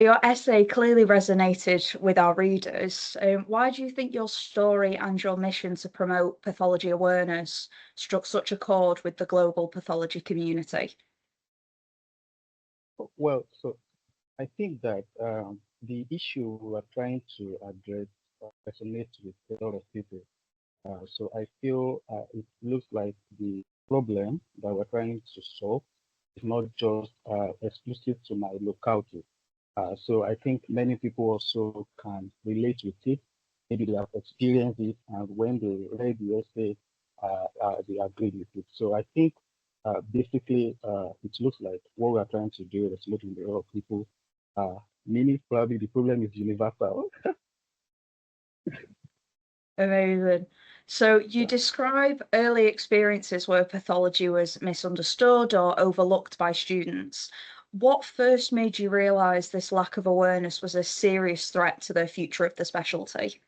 Your essay clearly resonated with our readers. Why do you think your story and your mission to promote pathology awareness struck such a chord with the global pathology community? Well, so I think that the issue we are trying to address resonates with a lot of people. So I feel it looks like the problem that we're trying to solve is not just exclusive to my locality. So I think many people also can relate with it. Maybe they have experienced it, and when they read the essay, they agreed with it. So I think basically it looks like what we are trying to do is looking at a lot of people. Uh, Meaning probably the problem is universal. Amazing. So you describe early experiences where pathology was misunderstood or overlooked by students. What first made you realise this lack of awareness was a serious threat to the future of the specialty?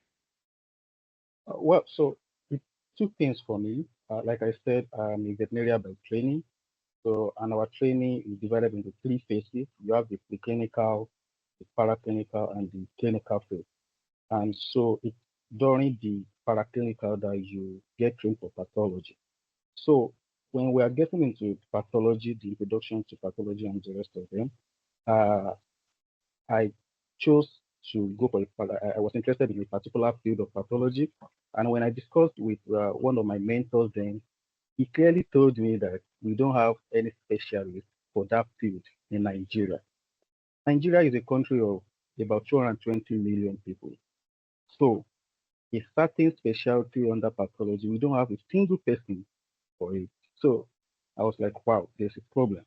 So it, two things for me. Like I said, I'm a veterinarian by training. So, and our training is divided into three phases. You have the preclinical, the paraclinical, and the clinical phase. And so it's during the paraclinical that you get trained for pathology. So when we are getting into pathology, the introduction to pathology and the rest of them, uh, I chose to go for I was interested in a particular field of pathology. And when I discussed with one of my mentors then, he clearly told me that we don't have any specialist for that field in Nigeria. Nigeria is a country of about 220 million people. So a certain specialty under pathology, we don't have a single person for it. So I was like, wow, there's a problem.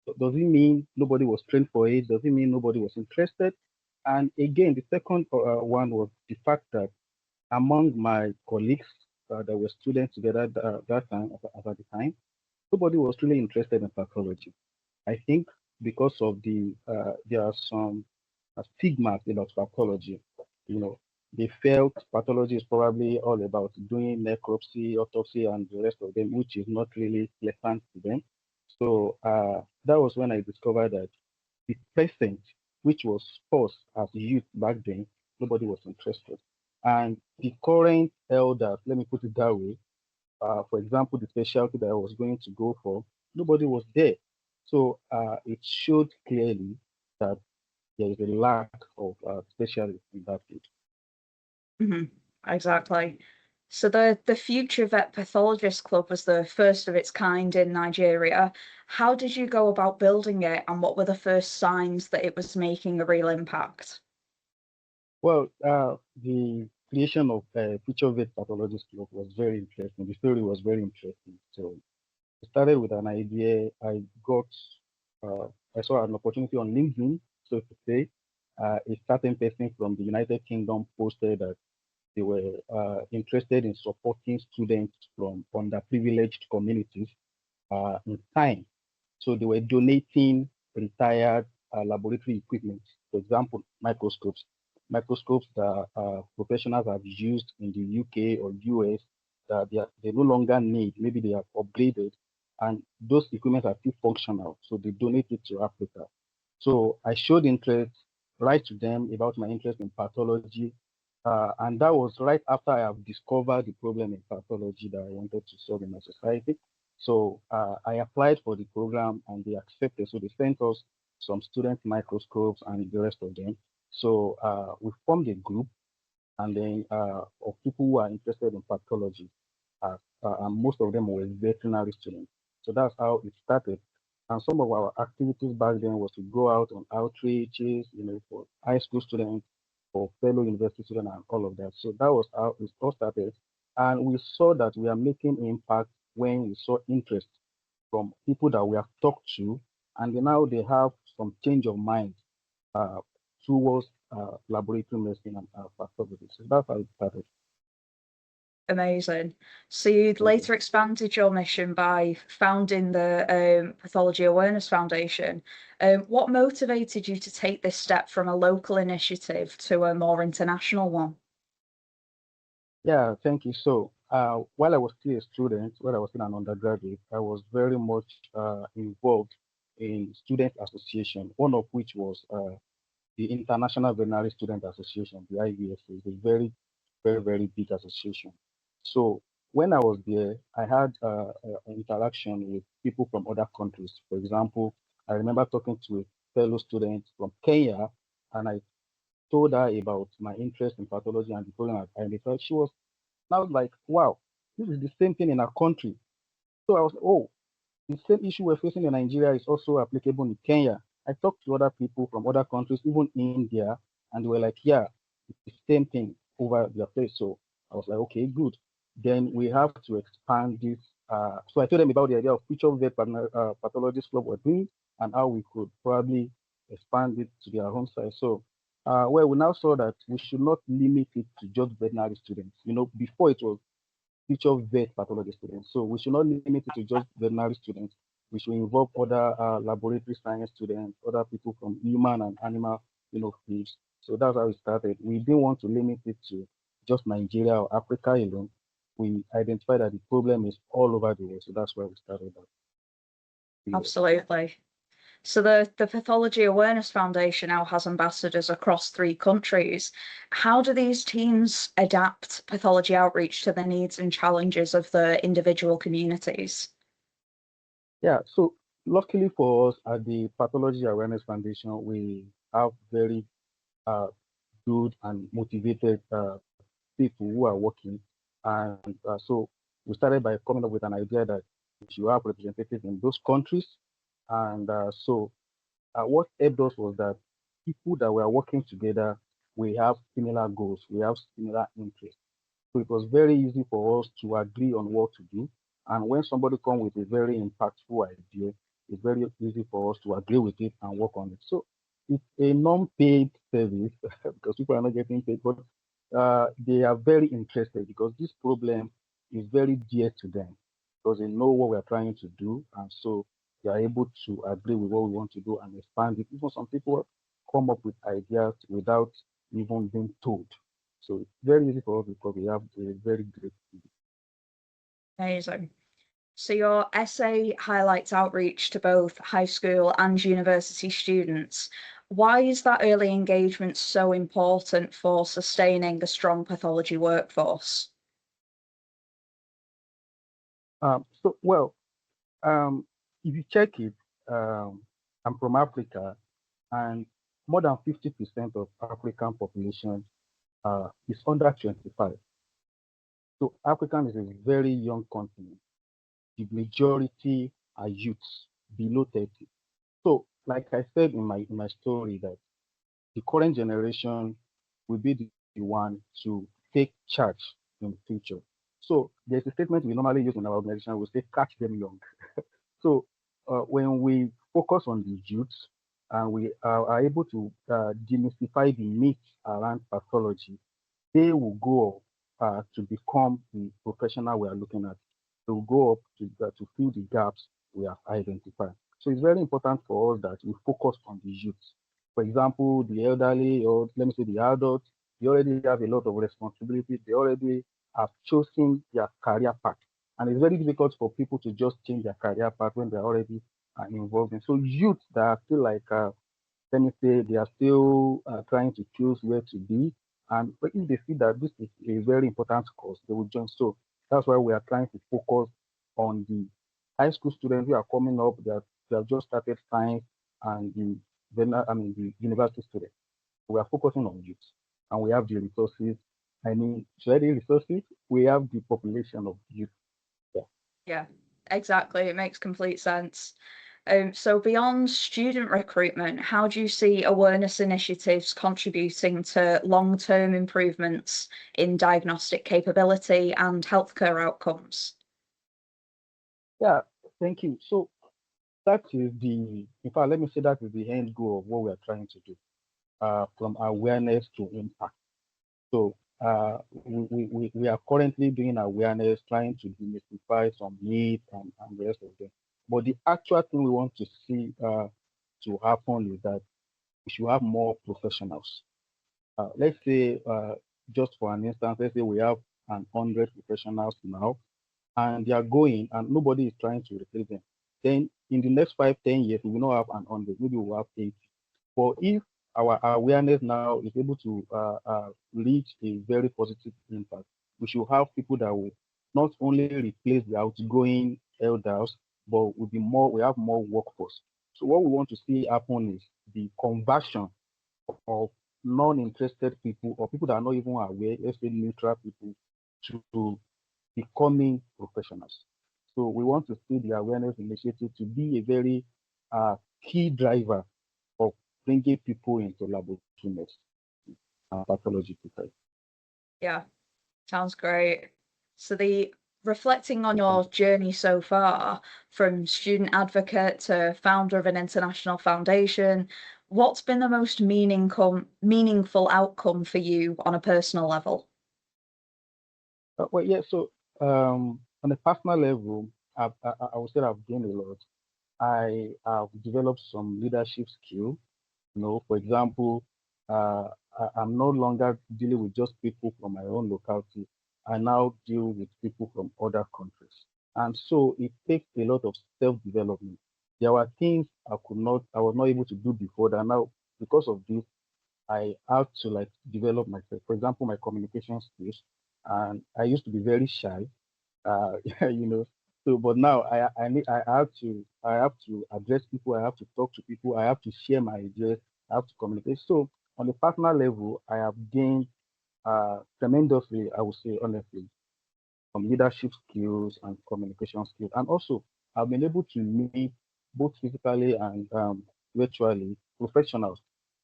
So does it mean nobody was trained for it? Does it mean nobody was interested? And again, the second one was the fact that among my colleagues that were students together that time, at the time, nobody was really interested in pathology. I think because of there are some stigmas about pathology. You know, they felt pathology is probably all about doing necropsy, autopsy, and the rest of them, which is not really pleasant to them. So that was when I discovered that the present, which was forced as youth back then, nobody was interested. And the current elders, let me put it that way, for example, the specialty that I was going to go for, nobody was there. So it showed clearly that there is a lack of specialists in that field. Mhm, exactly. So the Future Vet Pathologist Club was the first of its kind in Nigeria. How did you go about building it, and what were the first signs that it was making a real impact? Well, the creation of Future Vet Pathologist Club was very interesting. The story was very interesting. So it started with an idea. Uh, I saw an opportunity on LinkedIn, so to say. A certain person from the United Kingdom posted that they were interested in supporting students from underprivileged communities in time. So they were donating retired laboratory equipment, for example, microscopes that professionals have used in the UK or US that they no longer need. Maybe they have upgraded, and those equipment are still functional. So they donate it to Africa. So I showed interest, write to them about my interest in pathology, and that was right after I have discovered the problem in pathology that I wanted to solve in my society. So I applied for the program and they accepted. So they sent us some student microscopes and the rest of them. So we formed a group and then of people who are interested in pathology. And most of them were veterinary students. So that's how it started. And some of our activities back then was to go out on outreaches, for high school students, for fellow university students, and all of that. So that was how it all started. And we saw that we are making impact when we saw interest from people that we have talked to, and then now they have some change of mind uh, towards laboratory medicine and pathology. So that's how it started. Amazing. So you Thank you. later expanded your mission by founding the Pathology Awareness Foundation. What motivated you to take this step from a local initiative to a more international one? Yeah, thank you. So, while I was still a student, while I was still an undergraduate, I was very much involved in student association, one of which was the International Veterinary Student Association, the IVSA, is a very, very, very big association. So when I was there, I had interaction with people from other countries. For example, I remember talking to a fellow student from Kenya, and I told her about my interest in pathology and the problem I identified. She was now like, wow, this is the same thing in our country. So I was, oh, the same issue we're facing in Nigeria is also applicable in Kenya. I talked to other people from other countries, even India, and they were like, yeah, it's the same thing over their place. So I was like, okay, good. Then we have to expand this. So I told them about the idea of future vet pathologist club we're doing and how we could probably expand it to their home side. So, well, we now saw that we should not limit it to just veterinary students. You know, before it was future vet pathology students. So we should not limit it to just veterinary students. We should involve other laboratory science students, other people from human and animal, fields. So that's how it started. We didn't want to limit it to just Nigeria or Africa alone. We identified that the problem is all over the world. So that's why we started that. Absolutely. So the Pathology Awareness Foundation now has ambassadors across 3 countries. How do these teams adapt pathology outreach to the needs and challenges of the individual communities? Yeah, so luckily for us at the Pathology Awareness Foundation, we have very uh, good and motivated people who are working. And so we started by coming up with an idea that we should have representatives in those countries. And so what helped us was that people that were working together, we have similar goals, we have similar interests. So it was very easy for us to agree on what to do. And when somebody comes with a very impactful idea, it's very easy for us to agree with it and work on it. So it's a non-paid service because people are not getting paid, but they are very interested because this problem is very dear to them because they know what we are trying to do. And so they are able to agree with what we want to do and expand it. Even some people come up with ideas without even being told. So it's very easy for us because we have a very great team. Amazing. So your essay highlights outreach to both high school and university students. Why is that early engagement so important for sustaining a strong pathology workforce? Well, if you check it, I'm from Africa, and more than 50% of African population is under 25. So African is a very young continent. The majority are youths below 30. So, like I said in my story, that the current generation will be the one to take charge in the future. So there's a statement we normally use in our organization. We say, catch them young. So when we focus on the youth and we are able to demystify the myths around pathology, they will go up to become the professional we are looking at. They will go up to fill the gaps we have identified. So it's very important for us that we focus on the youth. For example, the elderly, or let me say the adults, they already have a lot of responsibility. They already have chosen their career path. And it's very difficult for people to just change their career path when they're already involved in. So youth that are still like let me say they are still trying to choose where to be. And but if they see that this is a very important course, they will join. So that's why we are trying to focus on the high school students who are coming up that they have just started science and the university students. We are focusing on youth and we have the resources. I mean, should I say resources? We have the population of youth. Yeah. Yeah, exactly. It makes complete sense. So beyond student recruitment, how do you see awareness initiatives contributing to long-term improvements in diagnostic capability and healthcare outcomes? Yeah, thank you. So that is in fact, let me say that is the end goal of what we are trying to do. From awareness to impact. So we are currently doing awareness, trying to demystify some myths and the rest of them. But the actual thing we want to see to happen is that we should have more professionals. Let's say, just for an instance, let's say we have 100 professionals now, and they are going, and nobody is trying to replace them. Then in the next 5, 10 years, we will not have 100, maybe we'll have 80. But if our awareness now is able to reach a very positive impact. We should have people that will not only replace the outgoing elders, but will be more. We have more workforce. So what we want to see happen is the conversion of non-interested people or people that are not even aware, let's say neutral people, to becoming professionals. So we want to see the awareness initiative to be a very key driver of bringing people into laboratory medicine and pathology prepared. Yeah, sounds great. So the reflecting on your journey so far, from student advocate to founder of an international foundation, what's been the most meaningful outcome for you on a personal level? Well, yeah. So on a personal level, I would say I've gained a lot. I have developed some leadership skill. For example, I'm no longer dealing with just people from my own locality. I now deal with people from other countries. And so it takes a lot of self-development. There were things I was not able to do before that now, because of this, I have to like develop myself. For example, my communication skills. And I used to be very shy, yeah, So, but now I have to address people. I have to talk to people. I have to share my ideas. I have to communicate. So, on a personal level, I have gained tremendously. I would say honestly, from leadership skills and communication skills, and also I've been able to meet both physically and virtually professionals,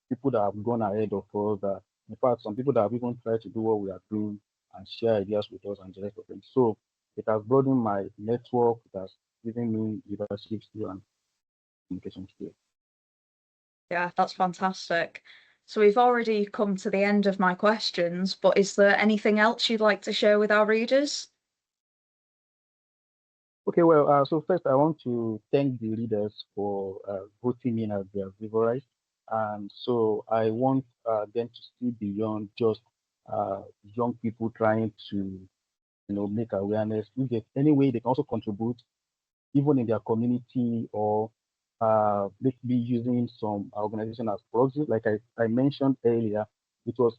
people that have gone ahead of us. That in fact, some people that have even tried to do what we are doing and share ideas with us and the rest of them. So it has broadened my network. It has given me leadership skill and communication skill. Yeah, that's fantastic. So we've already come to the end of my questions, but is there anything else you'd like to share with our readers? Okay, well, so first I want to thank the leaders for voting me as their favorite. And so I want them to see beyond just young people trying to, make awareness. If there's any way they can also contribute, even in their community, or maybe using some organization as proxy. Like I mentioned earlier, it was,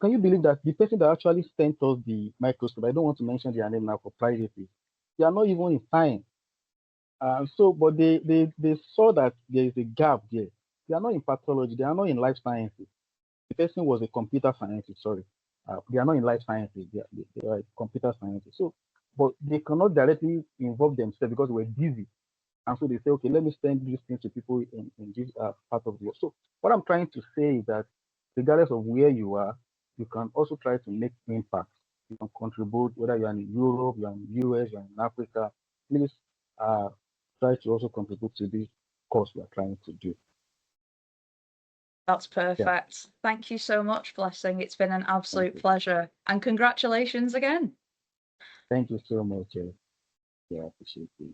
can you believe that the person that actually sent us the microscope, I don't want to mention their name now for privacy, they are not even in science. But they saw that there is a gap there. They are not in pathology. They are not in life sciences. The person was a computer scientist. Sorry, they are not in life sciences. They are computer scientists. So, but they cannot directly involve themselves because we're busy. And so they say, okay, let me send these things to people in this part of the world. So what I'm trying to say is that regardless of where you are, you can also try to make impact. You can contribute, whether you're in Europe, you're in US, you're in Africa. Please uh, try to also contribute to this cause we are trying to do. That's Yeah, perfect. Thank you so much, Blessing. It's been an thank absolute you. pleasure. And congratulations again. Thank you so much. Yeah, I appreciate it.